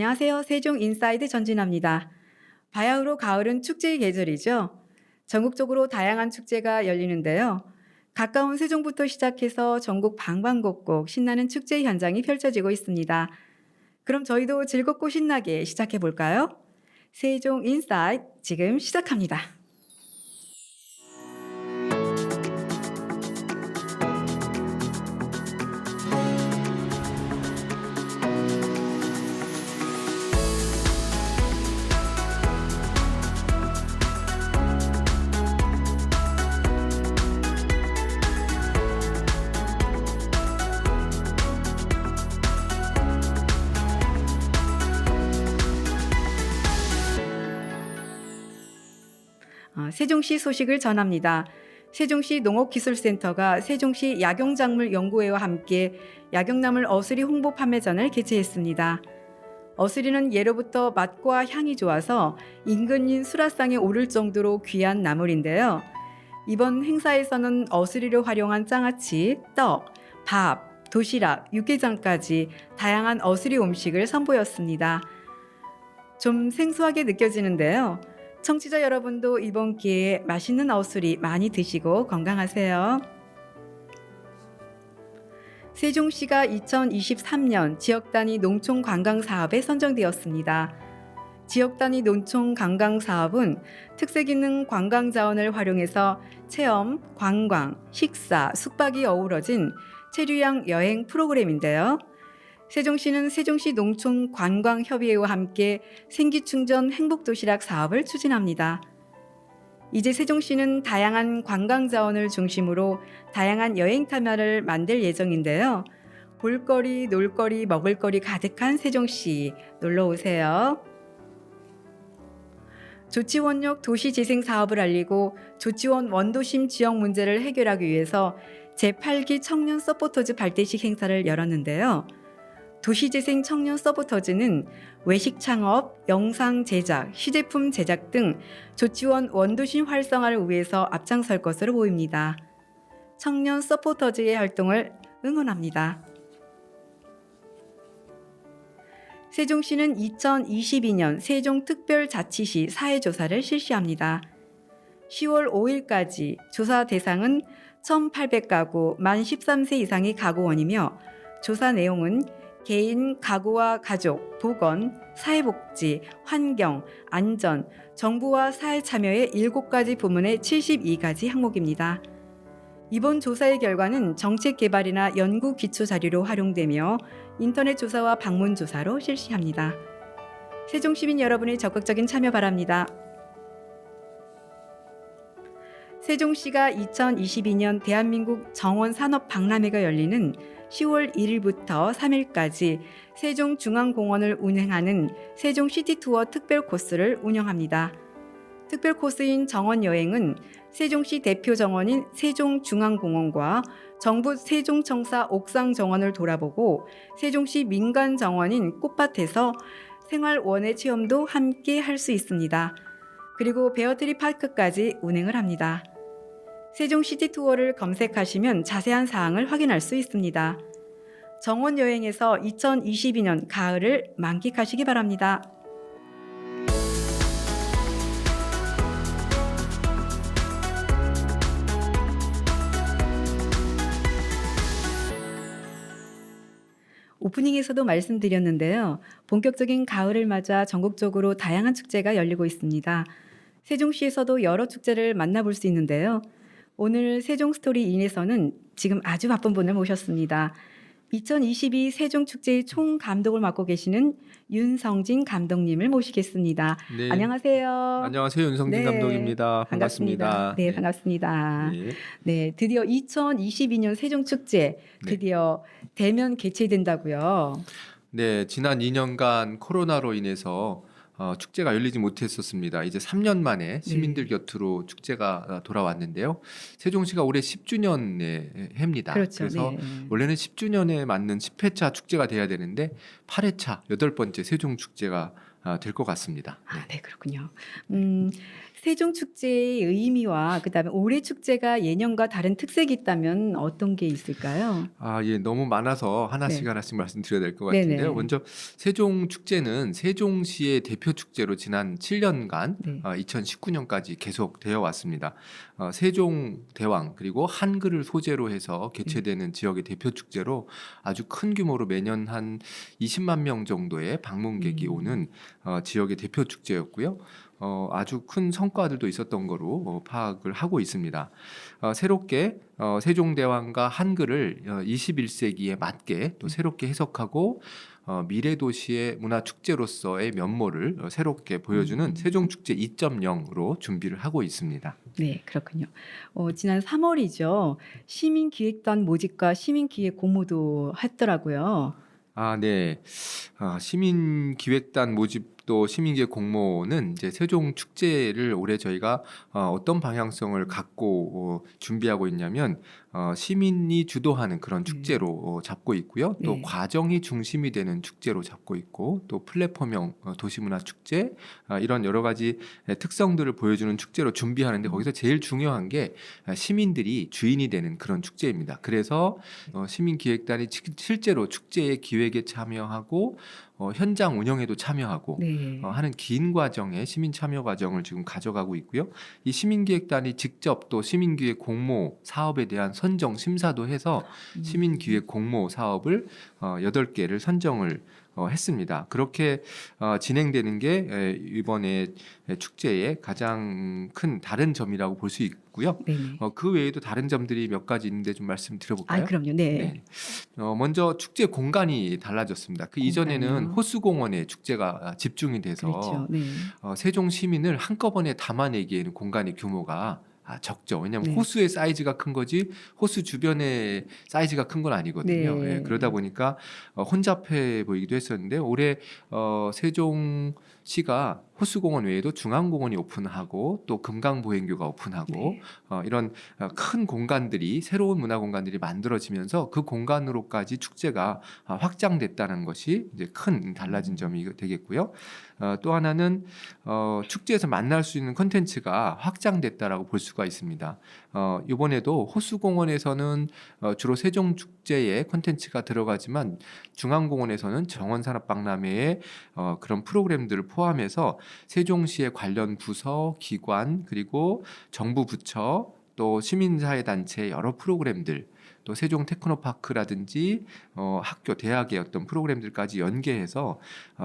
안녕하세요. 세종 인사이드 전진아입니다. 바야흐로 가을은 축제의 계절이죠. 전국적으로 다양한 축제가 열리는데요. 가까운 세종부터 시작해서 전국 방방곡곡 신나는 축제 현장이 펼쳐지고 있습니다. 그럼 저희도 즐겁고 신나게 시작해 볼까요? 세종 인사이드 지금 시작합니다. 세종시 소식을 전합니다. 세종시 농업기술센터가 세종시 약용작물연구회와 함께 약용나물 어수리 홍보 판매전을 개최했습니다. 어수리는 예로부터 맛과 향이 좋아서 인근인 수라상에 오를 정도로 귀한 나물인데요. 이번 행사에서는 어수리를 활용한 장아찌, 떡, 밥, 도시락, 육개장까지 다양한 어수리 음식을 선보였습니다. 좀 생소하게 느껴지는데요. 청취자 여러분도 이번 기회에 맛있는 어수리 많이 드시고 건강하세요. 세종시가 2023년 지역단위 농촌 관광 사업에 선정되었습니다. 지역단위 농촌 관광 사업은 특색 있는 관광 자원을 활용해서 체험, 관광, 식사, 숙박이 어우러진 체류형 여행 프로그램인데요. 세종시는 세종시 농촌관광협의회와 함께 생기충전 행복도시락 사업을 추진합니다. 이제 세종시는 다양한 관광자원을 중심으로 다양한 여행 테마를 만들 예정인데요. 볼거리, 놀거리, 먹을거리 가득한 세종시 놀러오세요. 조치원역 도시재생 사업을 알리고 조치원 원도심 지역 문제를 해결하기 위해서 제8기 청년 서포터즈 발대식 행사를 열었는데요. 도시재생 청년 서포터즈는 외식 창업, 영상 제작, 시제품 제작 등 조치원 원도심 활성화를 위해서 앞장설 것으로 보입니다. 청년 서포터즈의 활동을 응원합니다. 세종시는 2022년 세종특별자치시 사회조사를 실시합니다. 10월 5일까지 조사 대상은 1,800가구 만 13세 이상의 가구원이며 조사 내용은 개인, 가구와 가족, 보건, 사회복지, 환경, 안전, 정부와 사회 참여의 7가지 부문의 72가지 항목입니다. 이번 조사의 결과는 정책 개발이나 연구 기초 자료로 활용되며 인터넷 조사와 방문 조사로 실시합니다. 세종 시민 여러분의 적극적인 참여 바랍니다. 세종시가 2022년 대한민국 정원산업박람회가 열리는 10월 1일부터 3일까지 세종중앙공원을 운행하는 세종시티투어 특별 코스를 운영합니다. 특별 코스인 정원여행은 세종시 대표 정원인 세종중앙공원과 정부 세종청사 옥상정원을 돌아보고 세종시 민간정원인 꽃밭에서 생활원예 체험도 함께 할 수 있습니다. 그리고 베어트리 파크까지 운행을 합니다. 세종시티투어를 검색하시면 자세한 사항을 확인할 수 있습니다. 정원여행에서 2022년 가을을 만끽하시기 바랍니다. 오프닝에서도 말씀드렸는데요. 본격적인 가을을 맞아 전국적으로 다양한 축제가 열리고 있습니다. 세종시에서도 여러 축제를 만나볼 수 있는데요. 오늘 세종스토리인에서는 지금 아주 바쁜 분을 모셨습니다. 2022 세종축제의 총감독을 맡고 계시는 윤성진 감독님을 모시겠습니다. 네. 안녕하세요. 안녕하세요. 윤성진 감독입니다. 반갑습니다. 네, 반갑습니다. 네, 드디어 2022년 세종축제 드디어 대면 개최된다고요. 네, 지난 2년간 코로나로 인해서 축제가 열리지 못했었습니다. 이제 3년 만에 시민들 곁으로 축제가 돌아왔는데요. 세종시가 올해 10주년의 해입니다. 그렇죠. 그래서 원래는 10주년에 맞는 10회차 축제가 돼야 되는데 8회차 8번째 세종축제가 될 것 같습니다. 네, 그렇군요. 세종 축제의 의미와 그다음에 올해 축제가 예년과 다른 특색이 있다면 어떤 게 있을까요? 예. 너무 많아서 하나씩 네. 하나씩 말씀드려야 될 것 같은데요. 네네. 먼저 세종 축제는 세종시의 대표 축제로 지난 7년간 네. 2019년까지 계속되어 왔습니다. 세종 대왕 그리고 한글을 소재로 해서 네. 개최되는 지역의 대표 축제로 아주 큰 규모로 매년 한 20만 명 정도의 방문객이 오는 지역의 대표 축제였고요. 아주 큰 성과들도 있었던 거로 파악을 하고 있습니다. 새롭게 세종대왕과 한글을 21세기에 맞게 또 새롭게 해석하고 미래 도시의 문화 축제로서의 면모를 새롭게 보여주는 세종축제 2.0으로 준비를 하고 있습니다. 네, 그렇군요. 지난 3월이죠. 시민기획단 모집과 시민기획 공모도 했더라고요. 네. 시민기획단 모집도 시민기획 공모는 이제 세종 축제를 올해 저희가 어떤 방향성을 갖고 준비하고 있냐면 시민이 주도하는 그런 축제로 잡고 있고요. 또 네. 과정이 중심이 되는 축제로 잡고 있고 또 플랫폼형 도시문화 축제 이런 여러 가지 특성들을 보여주는 축제로 준비하는데 거기서 제일 중요한 게 시민들이 주인이 되는 그런 축제입니다. 그래서 시민기획단이 실제로 축제의 기획에 참여하고 현장 운영에도 참여하고 네. 하는 긴 과정의 시민 참여 과정을 지금 가져가고 있고요. 이 시민기획단이 직접 또 시민기획 공모 사업에 대한 선정 심사도 해서 시민기획 공모 사업을 8개를 선정을 했습니다. 그렇게 진행되는 게 이번에 축제의 가장 큰 다른 점이라고 볼 수 있고요. 네네. 그 외에도 다른 점들이 몇 가지 있는데 좀 말씀드려볼까요? 그럼요. 네. 네. 먼저 축제 공간이 달라졌습니다. 그 이전에는 공간이요? 호수공원에 축제가 집중이 돼서 그렇죠. 네. 세종 시민을 한꺼번에 담아내기에는 공간의 규모가 적죠. 왜냐하면 네. 호수의 사이즈가 큰 거지 호수 주변의 사이즈가 큰 건 아니거든요. 네. 예, 그러다 보니까 혼잡해 보이기도 했었는데 올해 세종시가 호수공원 외에도 중앙공원이 오픈하고 또 금강보행교가 오픈하고 네. 이런 큰 공간들이 새로운 문화 공간들이 만들어지면서 그 공간으로까지 축제가 확장됐다는 것이 이제 큰 달라진 점이 되겠고요. 또 하나는 축제에서 만날 수 있는 콘텐츠가 확장됐다라고 볼 수가 있습니다. 이번에도 호수공원에서는 주로 세종축제의 콘텐츠가 들어가지만 중앙공원에서는 정원산업박람회의 그런 프로그램들을 포함해서 세종시의 관련 부서, 기관 그리고 정부 부처 또 시민사회단체 여러 프로그램들 또 세종 테크노파크라든지 학교, 대학의 어떤 프로그램들까지 연계해서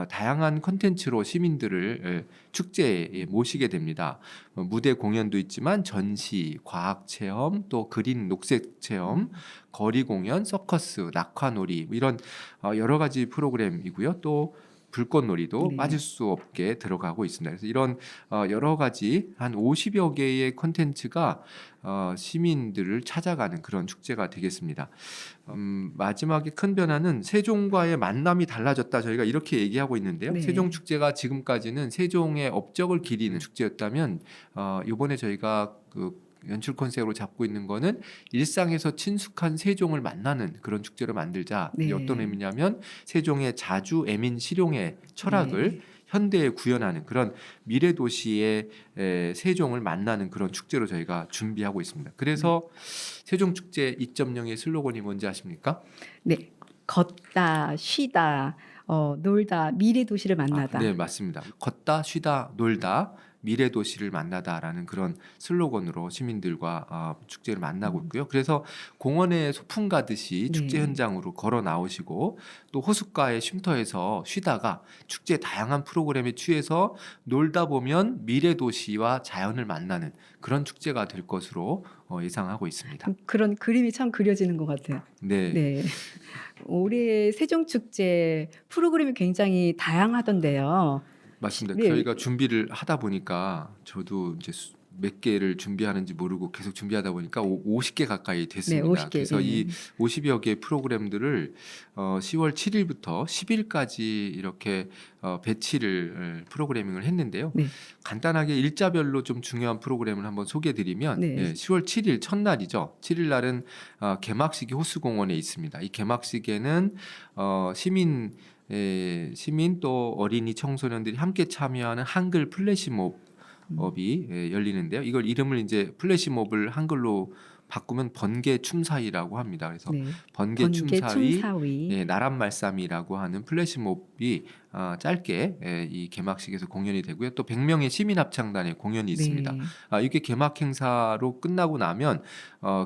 다양한 콘텐츠로 시민들을 축제에 모시게 됩니다. 무대 공연도 있지만 전시, 과학체험, 또 그린 녹색체험, 거리 공연, 서커스, 낙화놀이 이런 여러 가지 프로그램이고요. 또 불꽃놀이도 네. 빠질 수 없게 들어가고 있습니다. 그래서 이런 여러 가지 한 50여 개의 콘텐츠가 시민들을 찾아가는 그런 축제가 되겠습니다. 마지막에 큰 변화는 세종과의 만남이 달라졌다. 저희가 이렇게 얘기하고 있는데요. 네. 세종 축제가 지금까지는 세종의 업적을 기리는 축제였다면 이번에 저희가 그 연출 컨셉으로 잡고 있는 거는 일상에서 친숙한 세종을 만나는 그런 축제를 만들자. 네. 이게 어떤 의미냐면 세종의 자주 애민 실용의 철학을 네. 현대에 구현하는 그런 미래 도시의 세종을 만나는 그런 축제로 저희가 준비하고 있습니다. 그래서 세종 축제 2.0의 슬로건이 뭔지 아십니까? 네. 걷다, 쉬다, 놀다, 미래 도시를 만나다. 네, 맞습니다. 걷다, 쉬다, 놀다, 미래 도시를 만나다라는 그런 슬로건으로 시민들과 축제를 만나고 있고요. 그래서 공원에 소풍 가듯이 축제 네. 현장으로 걸어 나오시고 또 호숫가에 쉼터에서 쉬다가 축제 다양한 프로그램에 취해서 놀다 보면 미래 도시와 자연을 만나는 그런 축제가 될 것으로 예상하고 있습니다. 그런 그림이 참 그려지는 것 같아요. 네. 네. 올해 세종축제 프로그램이 굉장히 다양하던데요. 맞습니다. 네. 저희가 준비를 하다 보니까 저도 이제 몇 개를 준비하는지 모르고 계속 준비하다 보니까 50개 가까이 됐습니다. 50개. 그래서 예. 이 50여 개의 프로그램들을 10월 7일부터 10일까지 이렇게 배치를 프로그래밍을 했는데요. 네. 간단하게 일자별로 좀 중요한 프로그램을 한번 소개해드리면 네. 10월 7일 첫날이죠. 7일 날은 개막식이 호수공원에 있습니다. 이 개막식에는 시민 또 어린이 청소년들이 함께 참여하는 한글 플래시몹 워크숍이 열리는데요. 이걸 이름을 이제 플래시몹을 한글로 바꾸면 번개 춤사위라고 합니다. 그래서 네. 번개 번개 춤사위 춤사위. 나란 말싸미라고 하는 플래시몹이 짧게 이 개막식에서 공연이 되고요. 또 100명의 시민 합창단의 공연이 있습니다. 네. 이게 개막 행사로 끝나고 나면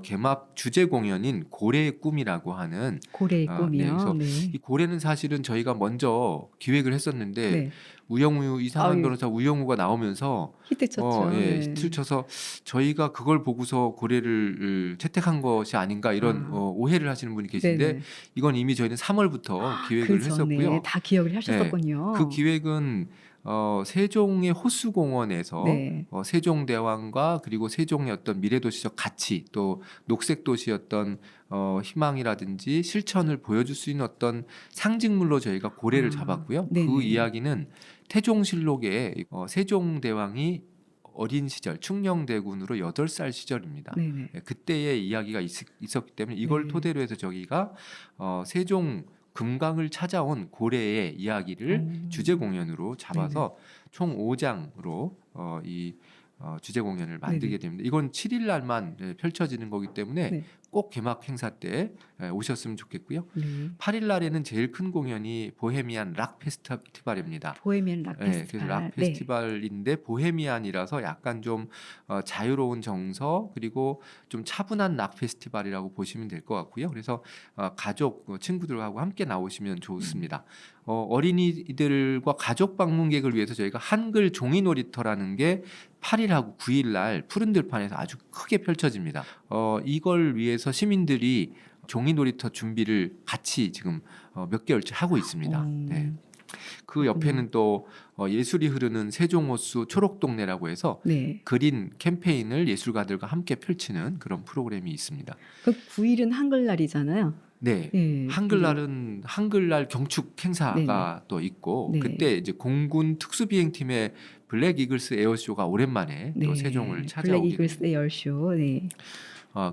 개막 주제 공연인 고래의 꿈이라고 하는 고래의 네, 꿈이요. 그래서 네. 이 고래는 사실은 저희가 먼저 기획을 했었는데 네. 우영우 이상한 아유, 변호사 우영우가 나오면서 히트쳤죠. 네. 히트를 쳐서 저희가 그걸 보고서 고래를 채택한 것이 아닌가 이런 아. 오해를 하시는 분이 계신데 네네. 이건 이미 저희는 3월부터 그 기획을 전에 했었고요. 다 기억을 하셨었군요. 그 기획은 세종의 호수공원에서 네. 세종대왕과 그리고 세종의 어떤 미래도시적 가치 또 녹색도시였던 희망이라든지 실천을 보여줄 수 있는 어떤 상징물로 저희가 고래를 잡았고요. 네네. 그 이야기는 태종실록에 세종대왕이 어린 시절 충녕대군으로 8살 시절입니다. 네네. 그때의 이야기가 있었기 때문에 이걸 네. 토대로 해서 저희가 세종 금강을 찾아온 고래의 이야기를 주제 공연으로 잡아서 총 5장으로 이 주제 공연을 만들게 됩니다. 이건 7일 날만 펼쳐지는 거기 때문에 네. 꼭 개막 행사 때 오셨으면 좋겠고요. 네. 8일 날에는 제일 큰 공연이 보헤미안 락 페스티벌입니다. 보헤미안 락 페스티벌. 그래서 락 페스티벌인데 보헤미안이라서 약간 좀 자유로운 정서 그리고 좀 차분한 락 페스티벌이라고 보시면 될 것 같고요. 그래서 가족 친구들하고 함께 나오시면 좋습니다. 어린이들과 가족 방문객을 위해서 저희가 한글 종이 놀이터라는 게 8일하고 9일 날 푸른 들판에서 아주 크게 펼쳐집니다. 이걸 위해서 시민들이 종이 놀이터 준비를 같이 지금 몇 개월째 하고 있습니다. 네. 그 옆에는 또 예술이 흐르는 세종호수 초록동네라고 해서 네. 그린 캠페인을 예술가들과 함께 펼치는 그런 프로그램이 있습니다. 그 9일은 한글날이잖아요. 네. 네. 한글날은 한글날 경축 행사가 또 있고 네. 그때 이제 공군 특수비행팀의 블랙 이글스 에어쇼가 오랜만에 또 세종을 찾아오게 블랙 이글스 됩니다. 에어쇼. 네.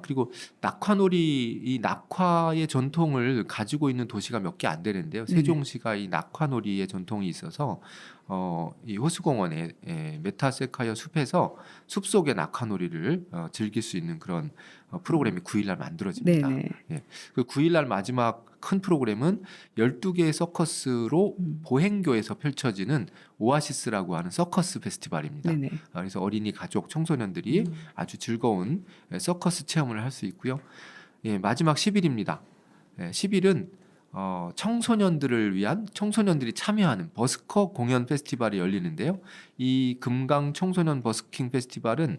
그리고 낙화놀이 이 낙화의 전통을 가지고 있는 도시가 몇 개 안 되는데요. 세종시가 이 낙화놀이의 전통이 있어서 이 호수공원의 메타세카이어 숲에서 숲속의 낙화놀이를 즐길 수 있는 그런 프로그램이 9일날 만들어집니다. 네네. 그 9일날 마지막 큰 프로그램은 12개의 서커스로 보행교에서 펼쳐지는 오아시스라고 하는 서커스 페스티벌입니다. 네네. 그래서 어린이 가족 청소년들이 아주 즐거운 서커스 체험을 할 수 있고요. 마지막 10일입니다. 10일은 청소년들을 위한 청소년들이 참여하는 버스커 공연 페스티벌이 열리는데요. 이 금강 청소년 버스킹 페스티벌은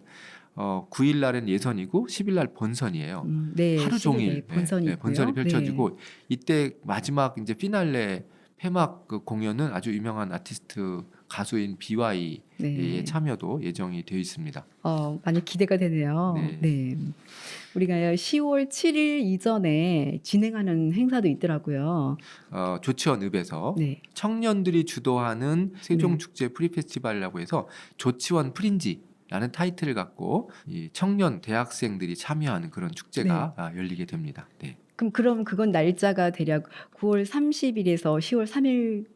9일 날은 예선이고 10일 날 본선이에요. 네, 하루 종일 본선이 본선이 펼쳐지고 이때 마지막 이제 피날레 폐막 그 공연은 아주 유명한 아티스트 가수인 BY의 참여도 예정이 되어 있습니다. 많이 기대가 되네요. 네. 우리가 10월 7일 이전에 진행하는 행사도 있더라고요. 조치원 읍에서 청년들이 주도하는 세종축제 프리페스티벌이라고 해서 조치원 프린지 라는 타이틀을 갖고 이 청년 대학생들이 참여하는 그런 축제가 열리게 됩니다. 네. 그럼 그건 날짜가 대략 9월 30일에서 10월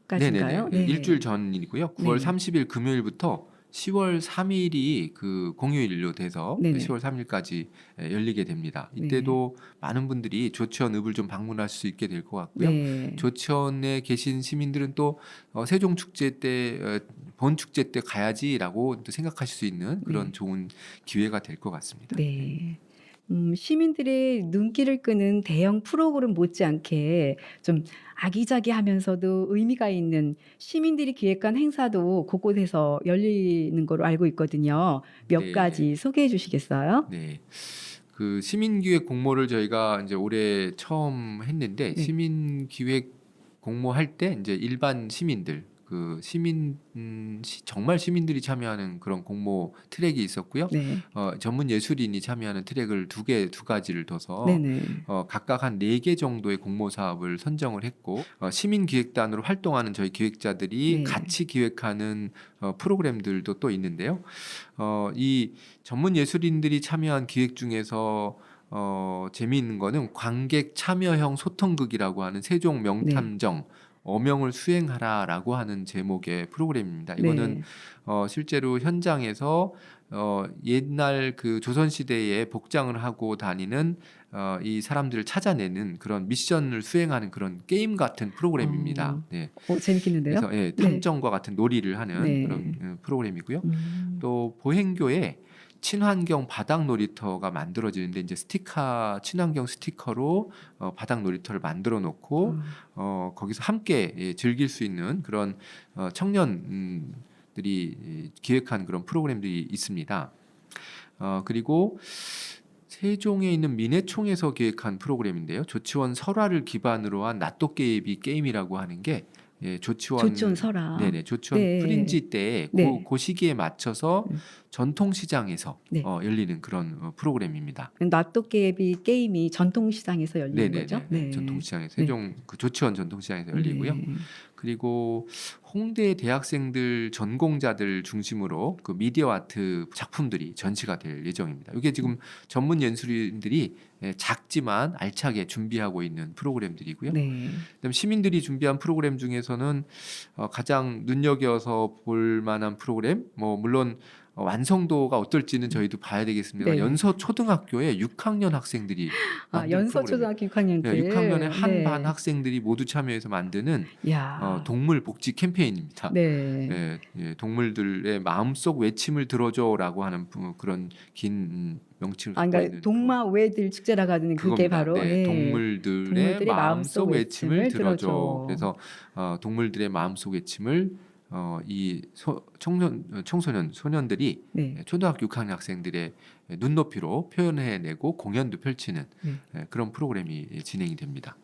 3일까지인가요? 네. 일주일 전이고요. 9월 30일 금요일부터 10월 3일이 그 공휴일로 돼서 10월 3일까지 열리게 됩니다. 이때도 많은 분들이 조치원 읍을 좀 방문할 수 있게 될 것 같고요. 조치원에 계신 시민들은 또 세종 축제 때 본 축제 때 가야지라고 또 생각하실 수 있는 그런 좋은 기회가 될 것 같습니다. 네. 시민들의 눈길을 끄는 대형 프로그램 못지않게 좀 아기자기하면서도 의미가 있는 시민들이 기획한 행사도 곳곳에서 열리는 걸로 알고 있거든요. 몇 가지 소개해 주시겠어요? 네. 그 시민기획 공모를 저희가 이제 올해 처음 했는데 시민기획 공모할 때 이제 일반 시민들 그 정말 시민들이 참여하는 그런 공모 트랙이 있었고요. 전문 예술인이 참여하는 트랙을 두 가지를 둬서 각각 한 4개 정도의 공모 사업을 선정을 했고 시민기획단으로 활동하는 저희 기획자들이 같이 기획하는 프로그램들도 또 있는데요. 이 전문 예술인들이 참여한 기획 중에서 재미있는 거는 관객 참여형 소통극이라고 하는 세종 명탐정 어명을 수행하라라고 하는 제목의 프로그램입니다. 이거는 네. 실제로 현장에서 옛날 그 조선 시대에 복장을 하고 다니는 이 사람들을 찾아내는 그런 미션을 수행하는 그런 게임 같은 프로그램입니다. 어, 네. 재밌겠는데요? 그래서 예, 네. 탐정과 같은 놀이를 하는 그런 네. 프로그램이고요. 음. 또 보행교에 친환경 바닥 놀이터가 만들어지는데 이제 친환경 스티커로 바닥 놀이터를 만들어 놓고 거기서 함께 즐길 수 있는 그런 청년들이 기획한 그런 프로그램들이 있습니다. 그리고 세종에 있는 민해총에서 기획한 프로그램인데요. 조치원 설화를 기반으로 한 낫도깨비 게임이라고 하는 게 조촌 설화. 네네, 조치원 네. 프린지 때 네. 그 시기에 맞춰서 음. 전통시장에서 네. 열리는 그런 프로그램입니다. 낫도깨비 게임이 전통시장에서 열리는 거죠? 네네네, 네. 전통시장에서 네. 세종 그 조치원 전통시장에서 열리고요. 네. 그리고 홍대 대학생들 전공자들 중심으로 그 미디어 아트 작품들이 전시가 될 예정입니다. 이게 지금 전문 연수인들이 작지만 알차게 준비하고 있는 프로그램들이고요. 네. 그다음 시민들이 준비한 프로그램 중에서는 가장 눈여겨서 볼 만한 프로그램, 뭐 물론 완성도가 어떨지는 저희도 봐야 되겠습니다. 네. 연서 초등학교에 6학년 학생들이 만든 연서 프로그램이에요. 초등학교 6학년들. 6학년의 한 반 네. 학생들이 모두 참여해서 만드는 야. 동물 복지 캠페인입니다. 네. 동물들의 마음속 외침을 들어줘라고 하는 그런 긴 명칭을 갖고 그러니까 있는 동마외들 축제라고 하는 그게 그겁니다. 바로 네, 예. 동물들의 마음속 외침을 들어줘. 들어줘. 그래서 동물들의 마음속 외침을 이 청소년 소년들이 네. 초등학교 6학년 학생들의 눈높이로 표현해내고 공연도 펼치는 네. 그런 프로그램이 진행이 됩니다.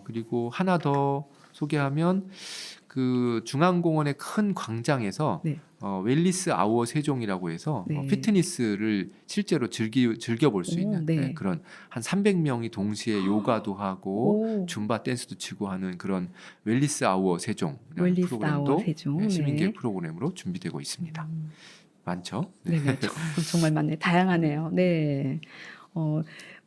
그리고 하나 더 소개하면 그 중앙공원의 큰 광장에서 네. 웰리스 아워 세종이라고 해서 네. 피트니스를 실제로 즐겨볼 수 오, 있는 네. 그런 한 300명이 동시에 요가도 하고 오. 줌바 댄스도 치고 하는 그런 웰리스 아워 세종이라는 웰리스 프로그램도 아워 세종. 시민계획 네. 프로그램으로 준비되고 있습니다. 많죠? 네네. 정말 많네. 다양하네요. 네.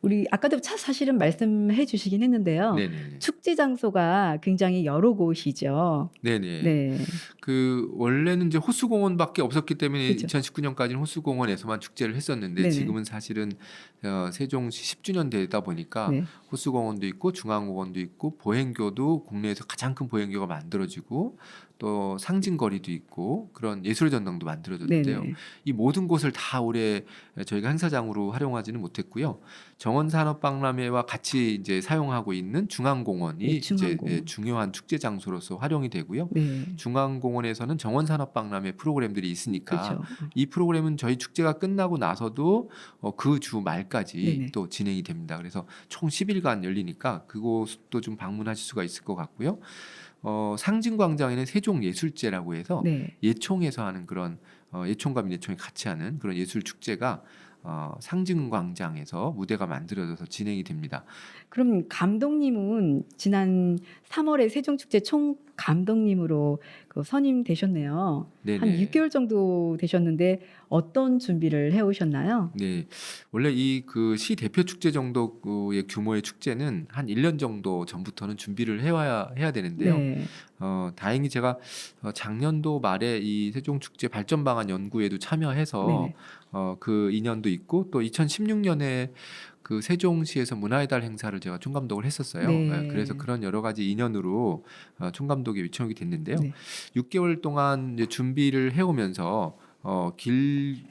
우리 아까도 사실은 말씀해 주시긴 했는데요. 네네. 축제 장소가 굉장히 여러 곳이죠. 네네. 네. 그 원래는 이제 호수공원밖에 없었기 때문에 그죠. 2019년까지는 호수공원에서만 축제를 했었는데 네네. 지금은 사실은 세종시 10주년 되다 보니까 네. 호수공원도 있고 중앙공원도 있고 보행교도 국내에서 가장 큰 보행교가 만들어지고 또 상징거리도 있고 그런 예술전당도 만들어졌는데요. 네네. 이 모든 곳을 다 올해 저희가 행사장으로 활용하지는 못했고요. 정원산업박람회와 같이 이제 사용하고 있는 중앙공원이 네, 중앙공원. 이제 중요한 축제 장소로서 활용이 되고요. 네. 중앙공원에서는 정원산업박람회 프로그램들이 있으니까 그렇죠. 이 프로그램은 저희 축제가 끝나고 나서도 그 주 말까지 네네. 또 진행이 됩니다. 그래서 총 10일간 열리니까 그곳도 좀 방문하실 수가 있을 것 같고요. 상징광장에는 세종예술제라고 해서 네. 예총에서 하는 그런 예총과 민예총이 같이 하는 그런 예술 축제가 상징광장에서 무대가 만들어져서 진행이 됩니다. 그럼 감독님은 지난 3월에 세종축제 총 감독님으로 선임되셨네요. 한 네네. 6개월 정도 되셨는데 어떤 준비를 해오셨나요? 네, 원래 이 그 시 대표 축제 정도의 규모의 축제는 한 1년 정도 전부터는 준비를 해야 되는데요. 네. 다행히 제가 작년도 말에 이 세종 축제 발전 방안 연구에도 참여해서 네네. 그 인연도 있고 또 2016년에 그 세종시에서 문화의 달 행사를 제가 총감독을 했었어요. 네. 그래서 그런 여러 가지 인연으로 총감독에 요청이 됐는데요. 네. 6개월 동안 이제 준비를 해오면서 긴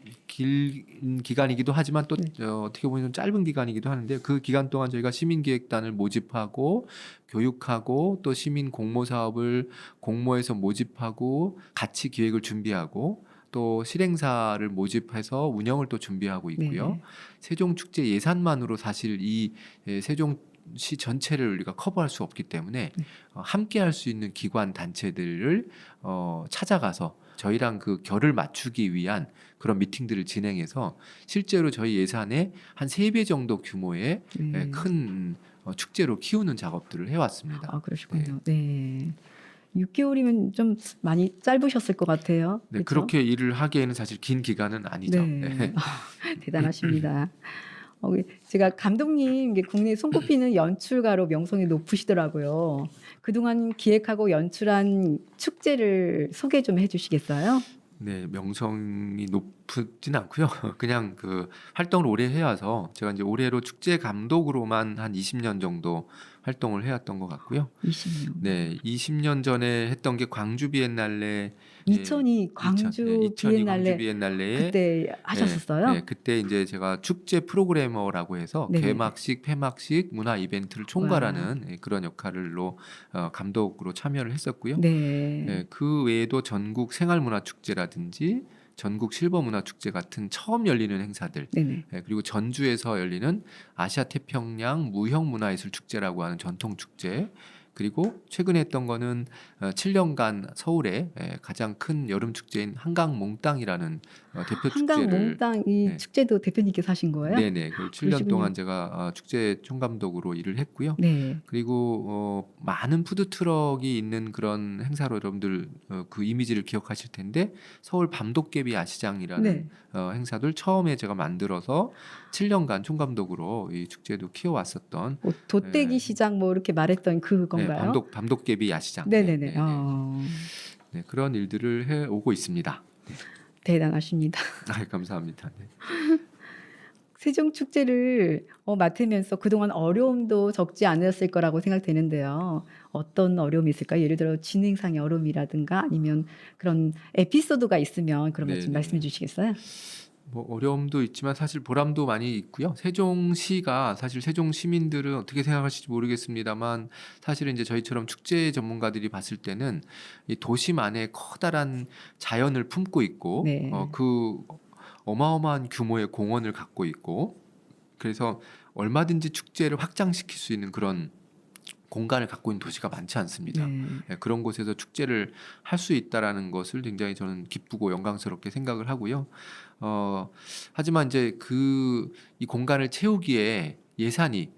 기간이기도 하지만 또 네. 어떻게 보면 좀 짧은 기간이기도 하는데 그 기간 동안 저희가 시민기획단을 모집하고 교육하고 또 시민 공모 사업을 공모해서 모집하고 같이 기획을 준비하고 또 실행사를 모집해서 운영을 또 준비하고 있고요. 네. 세종축제 예산만으로 사실 이 세종시 전체를 우리가 커버할 수 없기 때문에 함께 할 수 있는 기관 단체들을 찾아가서 저희랑 그 결을 맞추기 위한 그런 미팅들을 진행해서 실제로 저희 예산의 한 3배 정도 규모의 큰 축제로 키우는 작업들을 해왔습니다. 아, 그러시군요. 네. 6개월이면 좀 많이 짧으셨을 것 같아요. 네, 그렇죠? 그렇게 일을 하기에는 사실 긴 기간은 아니죠. 네. 대단하십니다. 제가 감독님 이게 국내 손꼽히는 연출가로 명성이 높으시더라고요. 그동안 기획하고 연출한 축제를 소개 좀 해주시겠어요? 네, 명성이 높진 않고요. 그냥 그 활동을 오래 해와서 제가 이제 올해로 축제 감독으로만 한 20년 정도 활동을 해왔던 것 같고요. 20년. 네, 20년 전에 했던 게 광주 비엔날레 2002 광주 2002 광주 비엔날레 비엔날레에 그때 하셨었어요? 네, 그때 이제 제가 축제 프로그래머라고 해서 네네. 개막식, 폐막식, 문화 이벤트를 총괄하는 그런 역할로 감독으로 참여를 했었고요. 네. 네, 그 외에도 전국 생활문화축제라든지 전국 실버문화축제 같은 처음 열리는 행사들, 네네. 그리고 전주에서 열리는 아시아태평양 무형문화예술축제라고 하는 전통축제, 그리고 최근에 했던 거는 7년간 서울의 가장 큰 여름 축제인 한강 몽땅이라는 대표 한강 축제를 몽땅 이 네. 축제도 대표님께서 하신 거예요? 네네, 그 7년 그러시군요. 동안 제가 축제 총감독으로 일을 했고요. 네. 그리고 많은 푸드트럭이 있는 그런 행사로 여러분들 그 이미지를 기억하실 텐데, 서울 밤도깨비 야시장이라는 네. 행사들 처음에 제가 만들어서 7년간 총감독으로 이 축제도 키워왔었던 뭐 돗대기 네. 시장 뭐 이렇게 말했던 네, 그건가요? 밤도깨비 야시장. 네네네. 네, 네, 네. 네, 그런 일들을 해오고 있습니다. 대단하십니다. 감사합니다. 네. 세종 축제를 맡으면서 그동안 어려움도 적지 않았을 거라고 생각되는데요. 어떤 어려움이 있을까요? 예를 들어 진행상의 어려움이라든가 아니면 그런 에피소드가 있으면 그런 것 좀 네네. 말씀해 주시겠어요? 뭐 어려움도 있지만 사실 보람도 많이 있고요. 세종시가 사실 세종 시민들은 어떻게 생각하실지 모르겠습니다만, 사실은 이제 저희처럼 축제 전문가들이 봤을 때는 이 도심 안에 커다란 자연을 품고 있고 네. 그 어마어마한 규모의 공원을 갖고 있고, 그래서 얼마든지 축제를 확장시킬 수 있는 그런 공간을 갖고 있는 도시가 많지 않습니다. 네. 그런 곳에서 축제를 할 수 있다라는 것을 굉장히 저는 기쁘고 영광스럽게 생각을 하고요. 하지만 이제 이 공간을 채우기에 예산이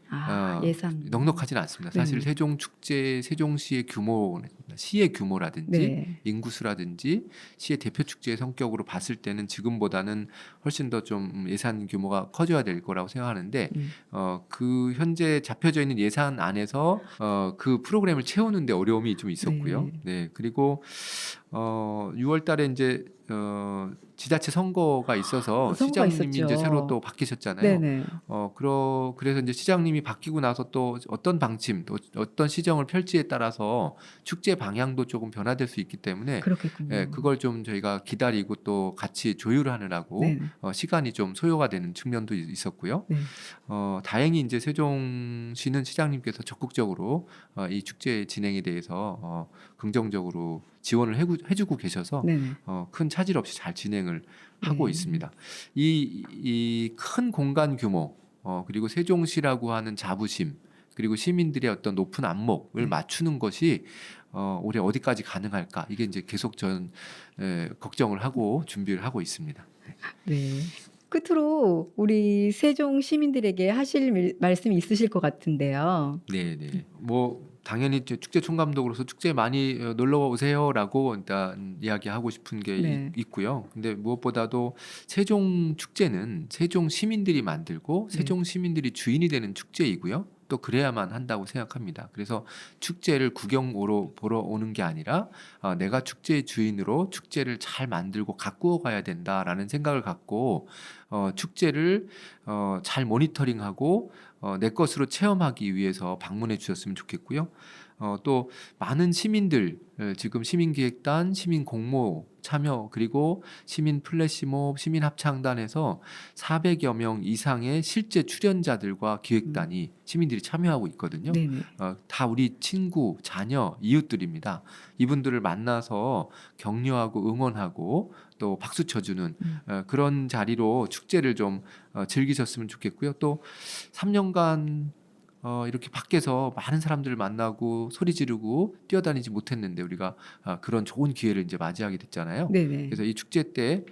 예산. 넉넉하지는 않습니다. 사실 네네. 세종 축제, 세종시의 규모, 시의 규모라든지 네. 인구수라든지 시의 대표 축제의 성격으로 봤을 때는 지금보다는 훨씬 더 좀 예산 규모가 커져야 될 거라고 생각하는데, 그 현재 잡혀져 있는 예산 안에서 그 프로그램을 채우는데 어려움이 좀 있었고요. 네, 그리고 6월 달에 이제 지자체 선거가 있어서 선거가 시장님이 이제 있었죠. 새로 또 바뀌셨잖아요. 네네. 그래서 이제 시장님이 바뀌고 나서 또 어떤 방침, 또 어떤 시정을 펼지에 따라서 축제 방향도 조금 변화될 수 있기 때문에 그렇겠군요. 그걸 좀 저희가 기다리고 또 같이 조율하느라고 네네. 시간이 좀 소요가 되는 측면도 있었고요. 네. 다행히 이제 세종시는 시장님께서 적극적으로 이 축제 진행에 대해서 긍정적으로 지원을 해주고 계셔서 네네. 큰 차질 없이 잘 진행을 하고 네. 있습니다. 이 큰 공간 규모, 그리고 세종시라고 하는 자부심, 그리고 시민들의 어떤 높은 안목을 네. 맞추는 것이 올해 어디까지 가능할까, 이게 이제 계속 전 걱정을 하고 준비를 하고 있습니다. 네. 끝으로 우리 세종 시민들에게 하실 말씀이 있으실 것 같은데요. 네. 뭐 당연히 이제 축제 총감독으로서 축제 많이 놀러 오세요라고 일단 이야기하고 싶은 게 네. 있고요. 근데 무엇보다도 세종 축제는 세종 시민들이 만들고 네. 세종 시민들이 주인이 되는 축제이고요. 또 그래야만 한다고 생각합니다. 그래서 축제를 보러 오는 게 아니라 내가 축제의 주인으로 축제를 잘 만들고 가꾸어 가야 된다라는 생각을 갖고 축제를 잘 모니터링하고 내 것으로 체험하기 위해서 방문해 주셨으면 좋겠고요. 또 많은 시민들, 지금 시민기획단, 시민공모 참여, 그리고 시민 플래시몹, 시민합창단에서 400여 명 이상의 실제 출연자들과 기획단이 시민들이 참여하고 있거든요. 네네. 다 우리 친구, 자녀, 이웃들입니다. 이분들을 만나서 격려하고 응원하고 또 박수 쳐주는 그런 자리로 축제를 좀 즐기셨으면 좋겠고요. 또 3년간 이렇게 밖에서 많은 사람들을 만나고 소리 지르고 뛰어다니지 못했는데 우리가 그런 좋은 기회를 이제 맞이하게 됐잖아요. 네네. 그래서 이 축제 때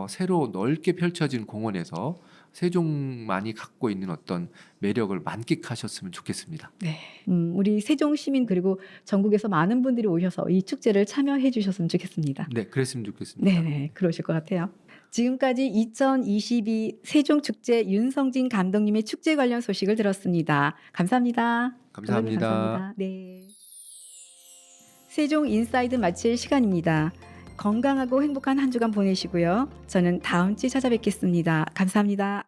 새로 넓게 펼쳐진 공원에서 세종만이 갖고 있는 어떤 매력을 만끽하셨으면 좋겠습니다. 네. 우리 세종 시민 그리고 전국에서 많은 분들이 오셔서 이 축제를 참여해 주셨으면 좋겠습니다. 네, 그랬으면 좋겠습니다. 네네. 그러실 것 같아요. 지금까지 2022 세종축제 윤성진 감독님의 축제 관련 소식을 들었습니다. 감사합니다. 감사합니다. 감사합니다. 네. 세종 인사이드 마칠 시간입니다. 건강하고 행복한 한 주간 보내시고요. 저는 다음 주에 찾아뵙겠습니다. 감사합니다.